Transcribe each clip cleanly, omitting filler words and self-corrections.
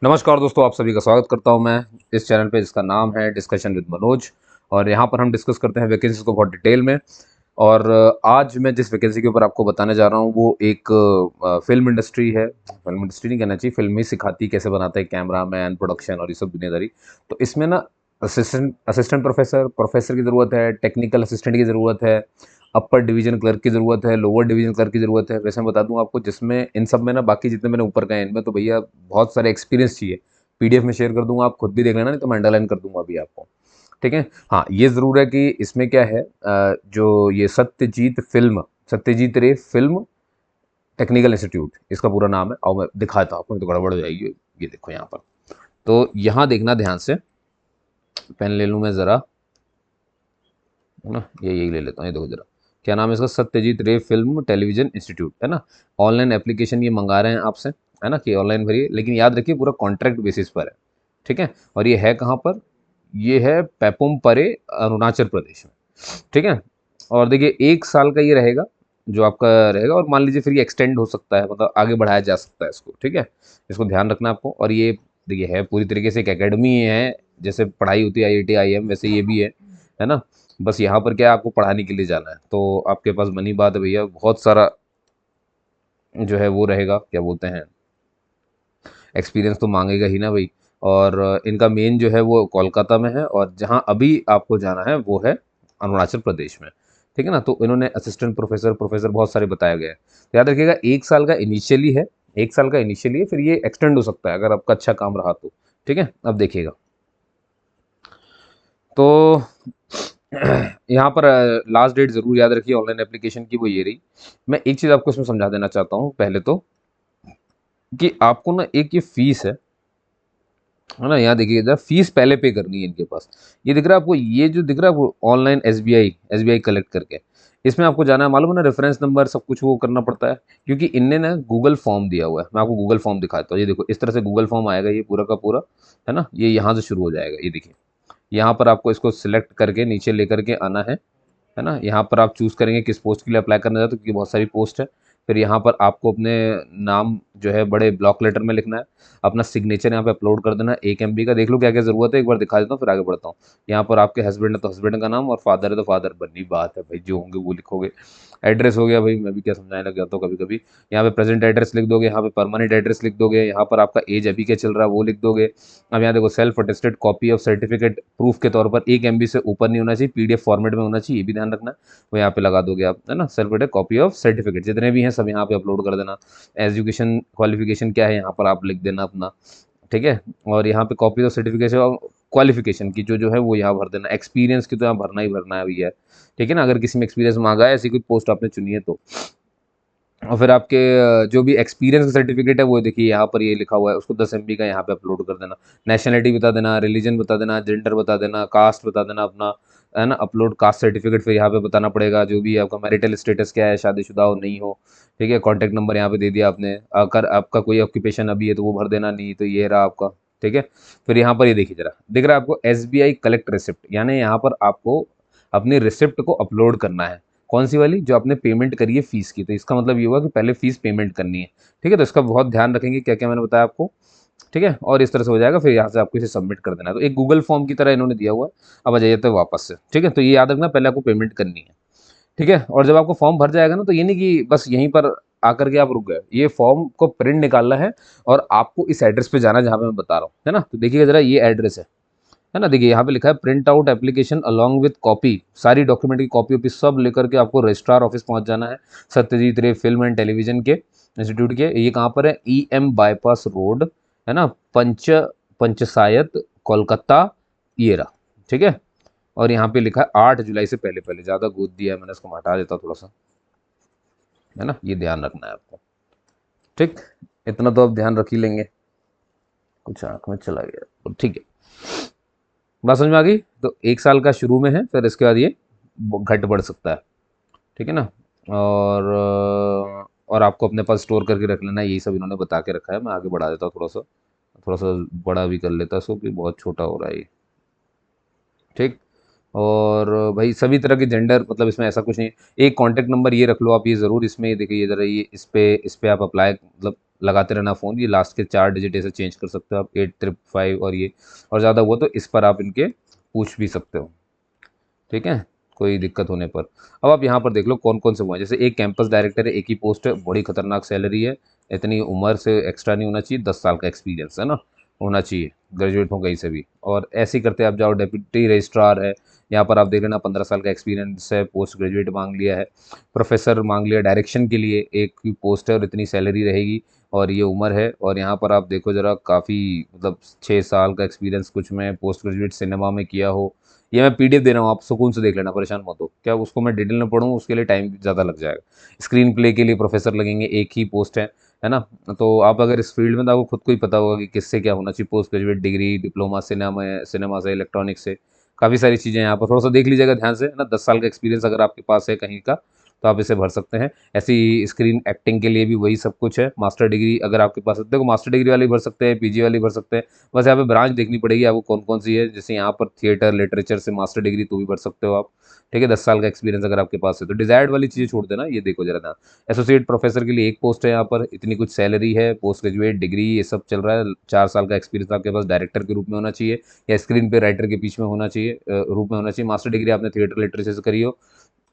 नमस्कार दोस्तों, आप सभी का स्वागत करता हूं मैं इस चैनल पे जिसका नाम है डिस्कशन विद मनोज। और यहाँ पर हम डिस्कस करते हैं वैकेंसीज को बहुत डिटेल में। और आज मैं जिस वैकेंसी के ऊपर आपको बताने जा रहा हूँ वो एक फिल्म इंडस्ट्री है। फिल्म इंडस्ट्री नहीं कहना चाहिए, फिल्म ही सिखाती कैसे बनाते हैं कैमरा मैन, प्रोडक्शन और ये सब दुनियादारी। तो इसमें ना असिस्टेंट असिस्टेंट प्रोफेसर प्रोफेसर की ज़रूरत है, टेक्निकल असिस्टेंट की ज़रूरत है, अपर डिवीजन क्लर्क की ज़रूरत है, लोअर डिवीजन क्लर्क की ज़रूरत है। वैसे मैं बता दूं आपको, जिसमें इन सब में ना बाकी जितने मैंने ऊपर कहे इनमें तो भैया बहुत सारे एक्सपीरियंस चाहिए। पीडीएफ में शेयर कर दूंगा, आप खुद भी देख लेना, नहीं तो मैं अंडरलाइन कर दूंगा अभी आपको। ठीक है। हाँ, ये ज़रूर है कि इसमें क्या है, जो ये सत्यजीत रे फिल्म टेक्निकल इंस्टीट्यूट इसका पूरा नाम है। और मैं दिखाता हूँ आपको, नहीं तो गड़बड़ हो जाएगी। ये देखो यहाँ पर, तो यहाँ देखना ध्यान से। पेन ले लूँ मैं ज़रा, है ना, ये यही ले लेता हूँ। ये देखो जरा, क्या नाम है इसका, सत्यजीत रे फिल्म टेलीविजन इंस्टीट्यूट, है ना। ऑनलाइन एप्लीकेशन ये मंगा रहे हैं आपसे, है ना, कि ऑनलाइन भरिए, लेकिन याद रखिए पूरा कॉन्ट्रैक्ट बेसिस पर है। ठीक है। और ये है कहाँ पर, ये है पैपुम परे, अरुणाचल प्रदेश में। ठीक है। और देखिए 1 साल का ये रहेगा जो आपका रहेगा, और मान लीजिए फिर ये एक्सटेंड हो सकता है, मतलब आगे बढ़ाया जा सकता है इसको। ठीक है। इसको ध्यान रखना आपको। और ये देखिए है पूरी तरीके से एक एकेडमी है, जैसे पढ़ाई होती है आईआईटी आईएम, वैसे ये भी है ना। बस यहाँ पर क्या है, आपको पढ़ाने के लिए जाना है, तो आपके पास बनी बात है भैया, बहुत सारा जो है वो रहेगा, क्या बोलते हैं, एक्सपीरियंस तो मांगेगा ही ना भाई। और इनका मेन जो है वो कोलकाता में है, और जहाँ अभी आपको जाना है वो है अरुणाचल प्रदेश में। ठीक है ना। तो इन्होंने असिस्टेंट प्रोफेसर प्रोफेसर बहुत सारे बताया गया है, तो याद रखिएगा 1 साल का इनिशियली है। 1 साल का इनिशियली है, फिर ये एक्सटेंड हो सकता है अगर आपका अच्छा काम रहा तो। ठीक है। अब देखिएगा, तो यहाँ पर लास्ट डेट जरूर याद रखिए ऑनलाइन एप्लीकेशन की, वो ये रही। मैं एक चीज़ आपको इसमें समझा देना चाहता हूँ पहले तो, कि आपको ना एक ये फीस है ना, यहाँ देखिए इधर फीस पहले पे करनी है इनके पास। ये दिख रहा है आपको, ये जो दिख रहा है वो ऑनलाइन एसबीआई कलेक्ट करके, इसमें आपको जाना है, मालूम है ना, रेफरेंस नंबर सब कुछ वो करना पड़ता है, क्योंकि इनने ना गूगल फॉर्म दिया हुआ है। मैं आपको गूगल फॉर्म दिखाता हूँ। ये देखो इस तरह से गूगल फॉर्म आएगा, ये पूरा का पूरा, है ना। ये यहाँ से शुरू हो जाएगा, ये देखिए। यहाँ पर आपको इसको सिलेक्ट करके नीचे लेकर के आना है ना। यहाँ पर आप चूज़ करेंगे किस पोस्ट के लिए अप्लाई करना चाहते हो, क्योंकि बहुत सारी पोस्ट है। फिर यहाँ पर आपको अपने नाम जो है बड़े ब्लॉक लेटर में लिखना है, अपना सिग्नेचर यहाँ पे अपलोड कर देना है 1 MB का। देख लो क्या क्या ज़रूरत है, एक बार दिखा देता हूँ फिर आगे बढ़ता हूँ। यहाँ पर आपके हस्बैंड है तो हस्बैंड का नाम, और फादर है तो फादर, बनी बात है भाई, जो होंगे वो लिखोगे। एड्रेस हो गया भाई, मैं भी क्या समझाने लग जाता हूँ कभी कभी। यहाँ पे प्रेजेंट एड्रेस लिख दोगे, यहाँ पे परमानेंट एड्रेस लिख दोगे, यहाँ पर आपका एज अभी क्या चल रहा है वो लिख दोगे। अब यहाँ देखो, self attested copy of certificate proof के तौर पर 1 MB से ऊपर नहीं होना चाहिए, पीडीएफ फॉर्मेट में होना चाहिए, ये भी ध्यान रखना। वो यहाँ पे लगा दोगे आप, है ना। Self attested copy of certificate जितने भी हैं सब यहाँ पे अपलोड कर देना। एजुकेशन क्वालिफिकेशन क्या है यहाँ पर आप लिख देना अपना। ठीक है। और यहाँ पे कॉपी ऑफ सर्टिफिकेशन और क्वालिफिकेशन की जो जो है वो यहाँ भर देना। एक्सपीरियंस की तो यहाँ भरना ही भरना है भैया। ठीक है ना, अगर किसी में एक्सपीरियंस मांगा है, ऐसी कोई पोस्ट आपने चुनी है तो। और फिर आपके जो भी एक्सपीरियंस का सर्टिफिकेट है वो देखिए यहाँ पर ये लिखा हुआ है, उसको 10 MB का यहाँ पे अपलोड कर देना। नेशनलिटी बता देना, रिलीजन बता देना, जेंडर बता देना, कास्ट बता देना अपना, है ना। अपलोड कास्ट सर्टिफिकेट फिर यहाँ पे बताना पड़ेगा, जो भी आपका मैरिटल स्टेटस क्या है, शादीशुदा हो नहीं हो। ठीक है। कॉन्टैक्ट नंबर यहाँ पे दे दिया आपने, अगर आपका कोई ऑक्यूपेशन अभी है तो वो भर देना, नहीं तो ये रहा आपका। ठीक है। फिर यहाँ पर ये देखिए जरा, दिख रहा है आपको SBI कलेक्ट रिसिप्ट, यानी यहाँ पर आपको अपनी रिसिप्ट को अपलोड करना है। कौन सी वाली, जो आपने पेमेंट करी है फीस की, तो इसका मतलब ये हुआ कि पहले फीस पेमेंट करनी है। ठीक है। तो इसका बहुत ध्यान रखेंगे क्या क्या मैंने बताया आपको। ठीक है। और इस तरह से हो जाएगा, फिर यहाँ से आपको इसे सबमिट कर देना है। तो एक गूगल फॉर्म की तरह इन्होंने दिया हुआ है। अब आ जाइए तो वापस से, ठीक है। तो ये याद रखना, पहले आपको पेमेंट करनी है। ठीक है। और जब आपको फॉर्म भर जाएगा ना, तो ये नहीं कि बस यहीं पर आकर के आप रुक गए, ये फॉर्म को प्रिंट निकालना है, और आपको इस एड्रेस पे जाना है जहाँ पे मैं बता रहा हूँ, है ना। तो देखिएगा जरा, ये एड्रेस है ना। देखिए यहाँ पे लिखा है print out application along with copy, सारी डॉक्यूमेंट की कॉपी ऑपी सब लेकर के आपको रजिस्ट्रार ऑफिस पहुंच जाना है, सत्यजीत रे फिल्म एंड टेलीविजन के इंस्टीट्यूट के। ये कहाँ पर है, EM बाईपास रोड, है ना, पंचसायत, कोलकाता, ये रहा। ठीक है। और यहाँ पे लिखा है 8 जुलाई से पहले पहले, ज़्यादा गोद दिया है मैंने, इसको मैं हटा देता थोड़ा सा, है ना। ये ध्यान रखना है आपको। ठीक, इतना तो आप ध्यान रख ही लेंगे। कुछ आंख में चला गया, ठीक है। बात समझ में आ गई। तो 1 साल का शुरू में है, फिर इसके बाद ये घट बढ़ सकता है। ठीक है ना। और आपको अपने पास स्टोर करके रख लेना है, यही सब इन्होंने बता के रखा है। मैं आगे बढ़ा देता हूँ थोड़ा सा बड़ा भी कर लेता इसको, कि बहुत छोटा हो रहा है ये। ठीक। और भाई सभी तरह के जेंडर, मतलब इसमें ऐसा कुछ नहीं है। एक कॉन्टैक्ट नंबर ये रख लो आप, ये ज़रूर इसमें, ये देखिए ये ज़रा, ये इस पे आप अप्लाई मतलब लगाते रहना फ़ोन, ये लास्ट के 4 डिजिट ऐसे चेंज कर सकते हो आप, 855 और ये, और ज़्यादा हुआ तो इस पर आप इनके पूछ भी सकते हो, ठीक है, कोई दिक्कत होने पर। अब आप यहाँ पर देख लो कौन कौन से हुए हैं। जैसे एक कैंपस डायरेक्टर है, एक ही पोस्ट है, बड़ी खतरनाक सैलरी है, इतनी उम्र से एक्स्ट्रा नहीं होना चाहिए, 10 साल का एक्सपीरियंस है ना होना चाहिए, ग्रेजुएट हो कहीं से भी। और ऐसे ही करते आप जाओ, डेप्यूटी रजिस्ट्रार है, यहाँ पर आप देख लेना 15 साल का एक्सपीरियंस है, पोस्ट ग्रेजुएट मांग लिया है। प्रोफेसर मांग लिया, डायरेक्शन के लिए एक ही पोस्ट है और इतनी सैलरी रहेगी और ये उम्र है। और यहाँ पर आप देखो ज़रा, काफ़ी मतलब 6 साल का एक्सपीरियंस कुछ में पोस्ट ग्रेजुएट सिनेमा में किया हो। ये मैं पीडीएफ दे रहा हूँ, आप सुकून से देख लेना, परेशान मत हो, क्या उसको मैं डिटेल में पढ़ूँ, उसके लिए टाइम ज़्यादा लग जाएगा। स्क्रीन प्ले के लिए प्रोफेसर लगेंगे, एक ही पोस्ट है ना। तो आप अगर इस फील्ड में, तो आपको खुद को ही पता होगा कि किससे क्या होना चाहिए, post graduate degree, diploma cinema से, इलेक्ट्रॉनिक से, काफ़ी सारी चीज़ें यहाँ पर थोड़ा सा देख लीजिएगा ध्यान से, है ना। 10 साल का एक्सपीरियंस अगर आपके पास है कहीं का, तो आप इसे भर सकते हैं। ऐसी स्क्रीन एक्टिंग के लिए भी वही सब कुछ है। मास्टर डिग्री अगर आपके पास है, देखो मास्टर डिग्री वाली भर सकते हैं, पीजी वाली भर सकते हैं, बस यहाँ पे ब्रांच देखनी पड़ेगी आपको कौन कौन सी है। जैसे यहाँ पर थिएटर लिटरेचर से मास्टर डिग्री तो भी भर सकते हो आप, ठीक है, 10 साल का एक्सपीरियंस अगर आपके पास है तो। डिजायर्ड वाली चीज़ें छोड़ देना, ये देखो जरा ध्यान। एसोसिएट प्रोफेसर के लिए एक पोस्ट है, यहाँ पर इतनी कुछ सैलरी है, पोस्ट ग्रेजुएट डिग्री ये सब चल रहा है, 4 साल का एक्सपीरियंस आपके पास डायरेक्टर के रूप में होना चाहिए, या स्क्रीन पे राइटर के बीच में होना चाहिए, रूप में होना चाहिए। मास्टर डिग्री आपने थिएटर लिटरेचर से करी हो,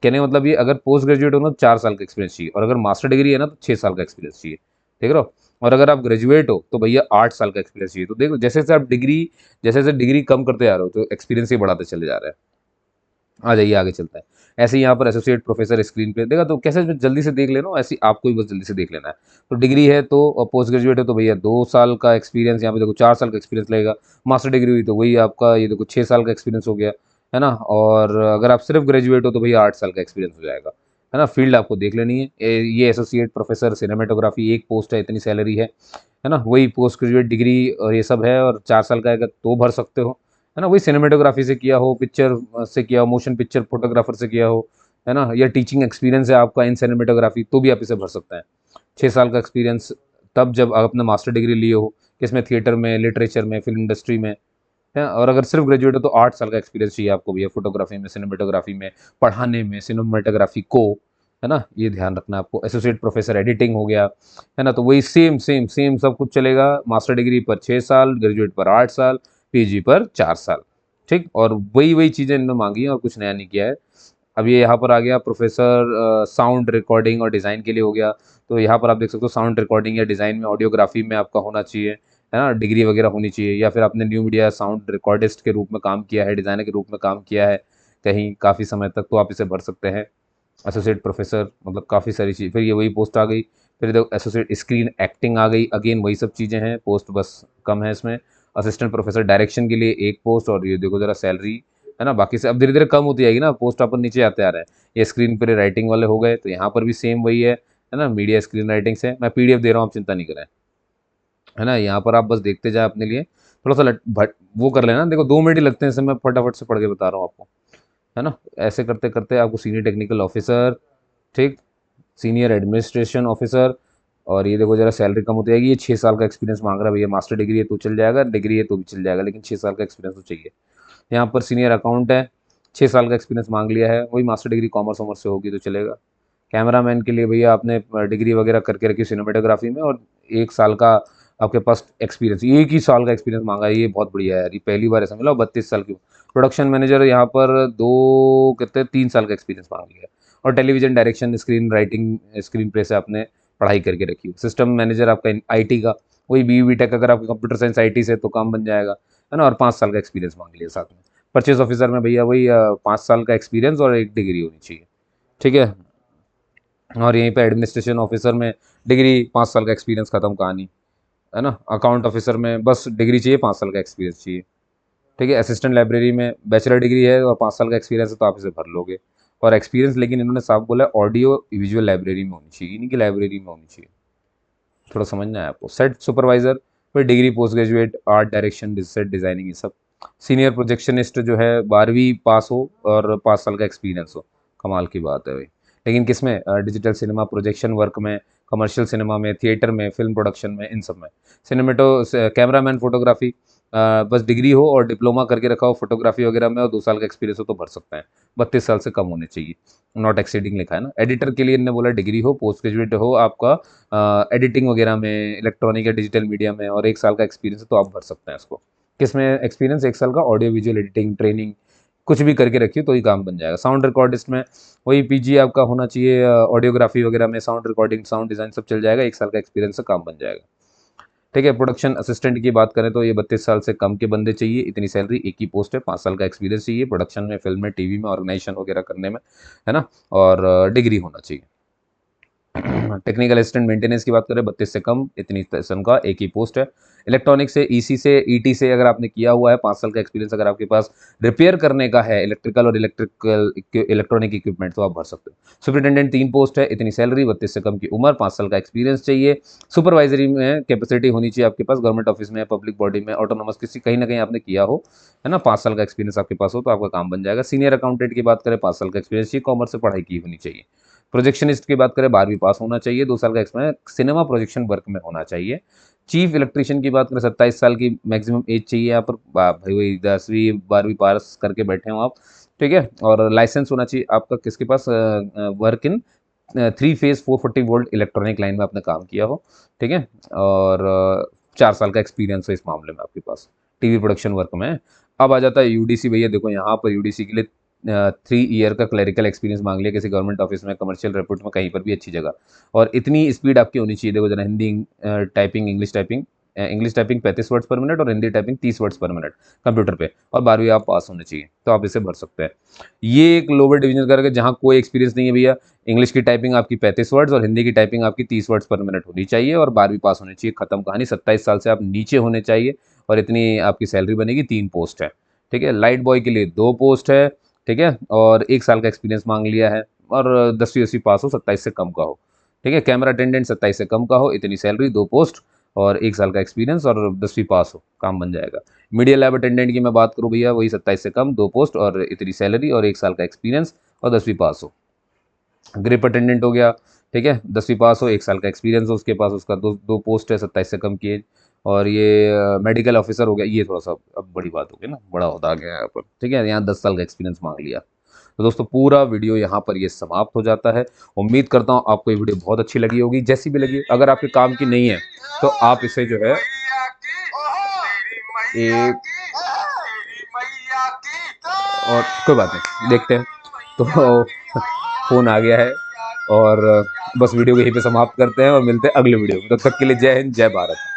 कहने का मतलब ये, अगर पोस्ट ग्रेजुएट हो ना तो 4 साल का एक्सपीरियंस चाहिए, और अगर मास्टर डिग्री है ना तो 6 साल का एक्सपीरियंस चाहिए, ठीक है। और अगर आप ग्रेजुएट हो तो भैया 8 साल का एक्सपीरियंस चाहिए। तो देखो जैसे जैसे आप डिग्री, जैसे जैसे डिग्री कम करते आ रहे हो तो एक्सपीरियंस ही बढ़ाते चले जा रहे हैं। आ जाइए आगे चलता है। ऐसे ही यहाँ पर एसोसिएट प्रोफेसर स्क्रीन पे देखा, तो कैसे जल्दी से देख लेना, ऐसे आपको ही बस जल्दी से देख लेना है। तो डिग्री है तो, और पोस्ट ग्रेजुएट है तो भैया 2 साल का एक्सपीरियंस, यहाँ पे देखो 4 साल का एक्सपीरियंस लगेगा। मास्टर डिग्री हुई तो वही आपका, ये देखो 6 साल का एक्सपीरियंस हो गया, है ना। और अगर आप सिर्फ ग्रेजुएट हो तो भैया 8 साल का एक्सपीरियंस हो जाएगा, है ना। फील्ड आपको देख लेनी है। ये एसोसिएट प्रोफेसर सिनेमेटोग्राफी एक पोस्ट है, इतनी सैलरी है ना। वही पोस्ट ग्रेजुएट डिग्री और ये सब है, और 4 साल का है तो भर सकते हो, है ना। वही सिनेमेटोग्राफी से किया हो, पिक्चर से किया हो, मोशन पिक्चर फोटोग्राफर से किया हो, है ना, या टीचिंग एक्सपीरियंस है आपका इन सिनेमेटोग्राफी, तो भी आप इसे भर सकते हैं। 6 साल का एक्सपीरियंस तब जब आप अपने मास्टर डिग्री लिए हो, किसमें, थिएटर में, लिटरेचर में, फिल्म इंडस्ट्री में, है। और अगर सिर्फ ग्रेजुएट हो तो 8 साल का एक्सपीरियंस चाहिए आपको भैया, फोटोग्राफी में, सिनेमेटोग्राफी में, पढ़ाने में, सिनेमेटोग्राफी को, है ना। ये ध्यान रखना आपको। एसोसिएट प्रोफेसर एडिटिंग हो गया, है ना। तो वही सेम सेम सेम सब कुछ चलेगा। मास्टर डिग्री पर 6 साल, ग्रेजुएट पर 8 साल, पीजी पर 4 साल, ठीक। और वही वही चीज़ें इनमें मांगी हैं और कुछ नया नहीं किया है। अब ये यहाँ पर आ गया प्रोफेसर साउंड रिकॉर्डिंग और डिज़ाइन के लिए हो गया। तो यहाँ पर आप देख सकते हो साउंड रिकॉर्डिंग या डिज़ाइन में, ऑडियोग्राफी में आपका होना चाहिए, है ना, डिग्री वगैरह होनी चाहिए। या फिर आपने न्यू मीडिया साउंड रिकॉर्डिस्ट के रूप में काम किया है, डिज़ाइनर के रूप में काम किया है कहीं काफ़ी समय तक, तो आप इसे भर सकते हैं। एसोसिएट प्रोफेसर मतलब काफ़ी सारी चीज़, फिर ये वही पोस्ट आ गई। फिर देखो एसोसिएट स्क्रीन एक्टिंग आ गई, अगेन वही सब चीज़ें हैं, पोस्ट बस कम है इसमें। असिस्टेंट प्रोफेसर डायरेक्शन के लिए एक पोस्ट, और ये देखो जरा सैलरी, है ना। बाकी से अब धीरे धीरे कम होती जाएगी ना, पोस्ट अपन नीचे आते आ रहे हैं। ये स्क्रीन पर राइटिंग वाले हो गए, तो यहाँ पर भी सेम वही है ना, मीडिया स्क्रीन राइटिंग से। मैं पीडीएफ दे रहा हूँ, आप चिंता नहीं करें, है ना। यहाँ पर आप बस देखते जाए अपने लिए, थोड़ा सा वो कर लेना, देखो 2 मिनट ही लगते हैं इसे, मैं फटाफट से पढ़ के बता रहा हूँ आपको, है ना। ऐसे करते करते आपको सीनियर टेक्निकल ऑफिसर, ठीक, सीनियर एडमिनिस्ट्रेशन ऑफिसर, और ये देखो जरा सैलरी कम होती जाएगी। ये 6 साल का एक्सपीरियंस मांग रहा है भैया, मास्टर डिग्री है तो चल जाएगा, डिग्री है तो भी चल जाएगा, लेकिन 6 साल का एक्सपीरियंस तो चाहिए। यहाँ पर सीनियर अकाउंट है, 6 साल का एक्सपीरियंस मांग लिया है, वही मास्टर डिग्री कॉमर्स वॉमर्स से होगी तो चलेगा। कैमरामैन के लिए भैया आपने डिग्री वगैरह करके रखी सिनेमेटोग्राफी में, और 1 साल का आपके पास एक्सपीरियंस, एक ही साल का एक्सपीरियंस मांगा है, ये बहुत बढ़िया है यार, ये पहली बार ऐसा मिला। 32 साल की प्रोडक्शन मैनेजर यहाँ पर, दो कितने 3 साल का एक्सपीरियंस मांग लिया। और television direction, screen writing, screen play से आपने पढ़ाई करके रखी। सिस्टम मैनेजर आपका आईटी का, वही बी टेक, अगर आपका कंप्यूटर साइंस आईटी से तो काम बन जाएगा, है ना। और 5 साल का एक्सपीरियंस मांग लिया साथ में। परचेज ऑफिसर में भैया वही 5 साल का एक्सपीरियंस और एक डिग्री होनी चाहिए, ठीक है। और यहीं पे एडमिनिस्ट्रेशन ऑफिसर में डिग्री, 5 साल का एक्सपीरियंस, खत्म कहानी, है ना। अकाउंट ऑफिसर में बस डिग्री चाहिए, 5 साल का एक्सपीरियंस चाहिए, ठीक है। असिस्टेंट लाइब्रेरी में बैचलर डिग्री है और 5 साल का एक्सपीरियंस है तो आप इसे भर लोगे। और एक्सपीरियंस लेकिन इन्होंने साफ बोला ऑडियो विजुअल लाइब्रेरी में होनी चाहिए, इन्हीं की लाइब्रेरी में होनी चाहिए, थोड़ा समझना है आपको। सेट सुपरवाइजर, फिर degree, post graduate art direction, set designing, ये सब। सीनियर प्रोजेक्शनिस्ट जो है 12वीं पास हो और 5 साल का एक्सपीरियंस हो, कमाल की बात है भाई। लेकिन किस में, डिजिटल सिनेमा प्रोजेक्शन वर्क में, कमर्शियल सिनेमा में, थिएटर में, फिल्म प्रोडक्शन में, इन सब में। सिनेमेटो कैमरामैन फोटोग्राफी, बस डिग्री हो और डिप्लोमा करके रखा हो फोटोग्राफी वगैरह में और 2 साल का एक्सपीरियंस हो तो भर सकते हैं। 32 साल से कम होने चाहिए, नॉट एक्सीडिंग लिखा है ना। एडिटर के लिए इन्होंने बोला डिग्री हो, पोस्ट ग्रेजुएट हो आपका एडिटिंग वगैरह में, इलेक्ट्रॉनिक या डिजिटल मीडिया में, और 1 साल का एक्सपीरियंस है तो आप भर सकते हैं इसको। किसमें एक्सपीरियंस? 1 साल का ऑडियो विजुअल एडिटिंग ट्रेनिंग कुछ भी करके रखिए तो ही काम बन जाएगा। साउंड रिकॉर्डिस्ट में वही पीजी आपका होना चाहिए, ऑडियोग्राफी वगैरह में, साउंड रिकॉर्डिंग, साउंड डिज़ाइन सब चल जाएगा, 1 साल का एक्सपीरियंस से काम बन जाएगा। ठीक है। प्रोडक्शन असिस्टेंट की बात करें तो ये 32 साल से कम के बंदे चाहिए, इतनी सैलरी, एक ही पोस्ट है, 5 साल का एक्सपीरियंस चाहिए प्रोडक्शन में, फिल्म में, टीवी में, ऑर्गेनाइजेशन वगैरह करने में, है ना, और डिग्री होना चाहिए। टेक्निकल असिस्टेंट मेंटेनेंस की बात करें 32 से कम, इतनी तनख्वाह, एक ही पोस्ट है। इलेक्ट्रॉनिक से, ईसी से, ईटी से अगर आपने किया हुआ है, 5 साल का एक्सपीरियंस अगर आपके पास रिपेयर करने का है इलेक्ट्रिकल और इलेक्ट्रॉनिक इक्विपमेंट तो आप भर सकते हो। सुपरिटेंडेंट 3 पोस्ट है, इतनी सैलरी, 32 से कम की उम्र, 5 साल का एक्सपीरियंस चाहिए। सुपरवाइजरी में कैपेसिटी होनी चाहिए आपके पास, गवर्नमेंट ऑफिस में, पब्लिक बॉडी में, ऑटोनोमस किसी कहीं ना कहीं आपने किया हो, है ना, 5 साल का एक्सपीरियंस आपके पास हो तो आपका काम बन जाएगा। सीनियर अकाउंटेंट की बात करें 5 साल का एक्सपीरियंस चाहिए, कॉमर्स से पढ़ाई की होनी चाहिए। प्रोजेक्शनिस्ट की बात करें 12वीं पास होना चाहिए, 2 साल का एक्सपीरियंस सिनेमा प्रोजेक्शन वर्क में होना चाहिए। चीफ इलेक्ट्रीशियन की बात करें 27 साल की मैक्सिमम एज चाहिए यहाँ पर, भाई वही 10वीं 12वीं पास करके बैठे हो आप, ठीक है। और लाइसेंस होना चाहिए आपका किसके पास, work in 3 phase 440 volt electronic line में आपने काम किया हो, ठीक है। और 4 साल का एक्सपीरियंस हो इस मामले में आपके पास, टीवी प्रोडक्शन वर्क में। अब आ जाता है यूडीसी। भैया देखो यहाँ पर यूडीसी के लिए 3 ईयर का क्लरिकल एक्सपीरियंस मांग लिया, किसी गवर्नमेंट ऑफिस में, कमर्शियल रिपोर्ट में, कहीं पर भी अच्छी जगह, और इतनी स्पीड आपकी होनी चाहिए। देखो जरा, Hindi typing, English typing 35 words per minute और Hindi typing 30 words per minute computer पे, और 12वीं आप पास होने चाहिए तो आप इसे भर सकते हैं। ये एक लोअर डिवीजन करके जहाँ कोई एक्सपीरियंस नहीं है भैया, इंग्लिश की टाइपिंग आपकी 35 वर्ड्स और हिंदी की टाइपिंग आपकी 30 वर्ड्स पर मिनट होनी चाहिए और 12वीं पास होनी चाहिए, खत्म कहानी। 27 साल से आप नीचे होने चाहिए और इतनी आपकी सैलरी बनेगी। 3 पोस्ट है, ठीक है। लाइट बॉय के लिए 2 पोस्ट है, ठीक है, और 1 साल का एक्सपीरियंस मांग लिया है, और 10वीं पास हो, 27 से कम का हो, ठीक है। कैमरा अटेंडेंट 27 से कम का हो, इतनी सैलरी, 2 पोस्ट और 1 साल का एक्सपीरियंस और 10वीं पास हो, काम बन जाएगा। मीडिया लैब अटेंडेंट की मैं बात करूँ भैया, वही 27 से कम, 2 पोस्ट और इतनी सैलरी और 1 साल का एक्सपीरियंस और 10वीं पास हो। ग्रिप अटेंडेंट हो गया, ठीक है, 10वीं पास हो, 1 साल का एक्सपीरियंस हो उसके पास, उसका दो पोस्ट है, 27 से कम की एज। और ये मेडिकल ऑफिसर हो गया, ये थोड़ा सा अब बड़ी बात हो गई ना, बड़ा होता आ गया यहाँ पर, ठीक है, यहाँ 10 साल का एक्सपीरियंस मांग लिया। तो दोस्तों पूरा वीडियो यहाँ पर ये समाप्त हो जाता है। उम्मीद करता हूँ आपको ये वीडियो बहुत अच्छी लगी होगी, जैसी भी लगी, अगर आपके काम की नहीं है तो आप इसे जो है एक, और कोई बात नहीं, देखते हैं। तो फ़ोन आ गया है और बस वीडियो को यहीं पे समाप्त करते हैं और मिलते हैं अगले वीडियो में। तब तक के लिए जय हिंद, जय भारत।